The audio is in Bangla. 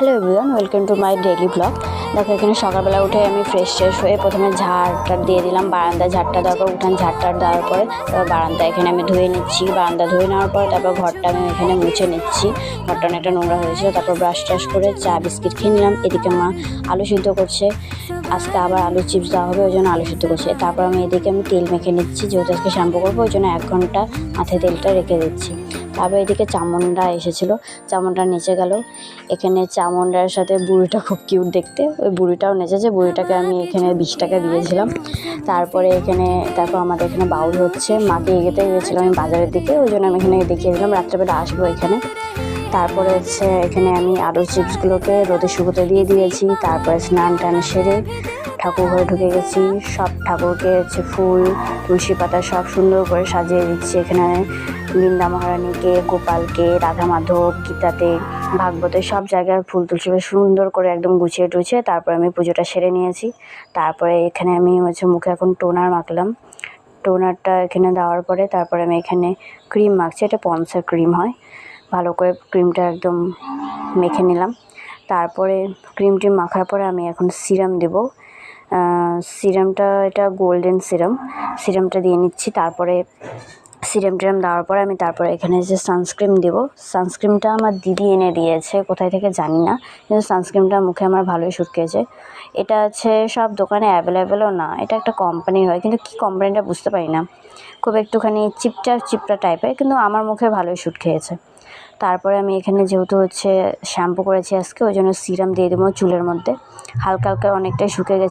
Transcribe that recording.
Hello everyone, welcome to my daily blog. দেখো এখানে সকালবেলা উঠে আমি ফ্রেশ হয়ে প্রথমে ঝাড়টা দিয়ে দিলাম। বারান্দায় ঝাড়টা দেওয়ার পর উঠান ঝাড়টা দেওয়ার পরে তারপর বারান্দা এখানে আমি ধুয়ে নিচ্ছি। বারান্দা ধুয়ে নেওয়ার পরে তারপর ঘরটা আমি এখানে মুছে নিচ্ছি। ঘরটা অনেকটা নোংরা হয়েছিল। তারপর ব্রাশ টাশ করে চা বিস্কিট খেয়ে নিলাম। এদিকে মা আলু সিদ্ধ করছে, আজকে আবার আলু চিপস দেওয়া হবে, ওই জন্য আলু সিদ্ধ করছে। তারপর এদিকে আমি তেল মেখে নিচ্ছি, যেহেতু আজকে শ্যাম্পু করবো ওই জন্য 1 ঘন্টা মাথায় তেলটা রেখে দিচ্ছি। তারপর এদিকে চামুন্ডা এসেছিলো, চামুন্ডা নেচে গেল। এখানে চামুন্ডার সাথে বুড়িটা খুব কিউট দেখতে, ওই বুড়িটাও নেচেছে। বুড়িটাকে আমি এখানে 20 টাকা দিয়েছিলাম। তারপর আমাদের এখানে বাউল হচ্ছে। মাকে এগোতে গিয়েছিলাম আমি বাজারের দিকে, ওই জন্য আমি এখানে দেখিয়ে দিলাম রাত্রেবেলা আসবো এখানে। তারপরে এখানে আমি আলুর চিপসগুলোকে রোদে শুকোতে দিয়ে দিয়েছি। তারপরে স্নান টান সেরে ঠাকুর ঘরে ঢুকে গেছি। সব ঠাকুরকে ফুল তুলসী পাতা সব সুন্দর করে সাজিয়ে দিচ্ছি। এখানে বৃন্দা মহারানীকে, গোপালকে, রাধা মাধব, গীতাতে, ভাগবতে সব জায়গায় ফুল তুলসী সুন্দর করে একদম গুছিয়ে টুছিয়ে তারপরে আমি পুজোটা সেরে নিয়েছি। তারপরে এখানে আমি মুখে এখন টোনার মাখলাম। টোনারটা এখানে দেওয়ার পরে তারপরে আমি এখানে ক্রিম মাখছি। এটা পন্সের ক্রিম হয়। ভালো করে ক্রিমটা একদম মেখে নিলাম। তারপরে ক্রিমটি মাখার পরে আমি এখন সিরাম দেব। সিরামটা এটা গোল্ডেন সিরামটা দিয়ে নিচ্ছি। তারপরে সিরাম টিরাম দেওয়ার পরে আমি এখানে সানস্ক্রিন দেব। সানস্ক্রিনটা আমার দিদি এনে দিয়েছে, কোথায় থেকে জানি না, কিন্তু সানস্ক্রিনটা মুখে আমার ভালোই শ্যুট খেয়েছে। এটা সব দোকানে অ্যাভেলেবেলও না, এটা একটা কোম্পানির হয়, কিন্তু কী কোম্পানিটা বুঝতে পারি না। খুব একটুখানি চিপটা টাইপের, কিন্তু আমার মুখে ভালোই শ্যুট খেয়েছে। তারপরে আমি এখানে যেহেতু শ্যাম্পু করেছি আজকে, ওই জন্য সিরাম দিয়ে দেবো চুলের মধ্যে। হালকা হালকা অনেকটাই শুকিয়ে গেছে।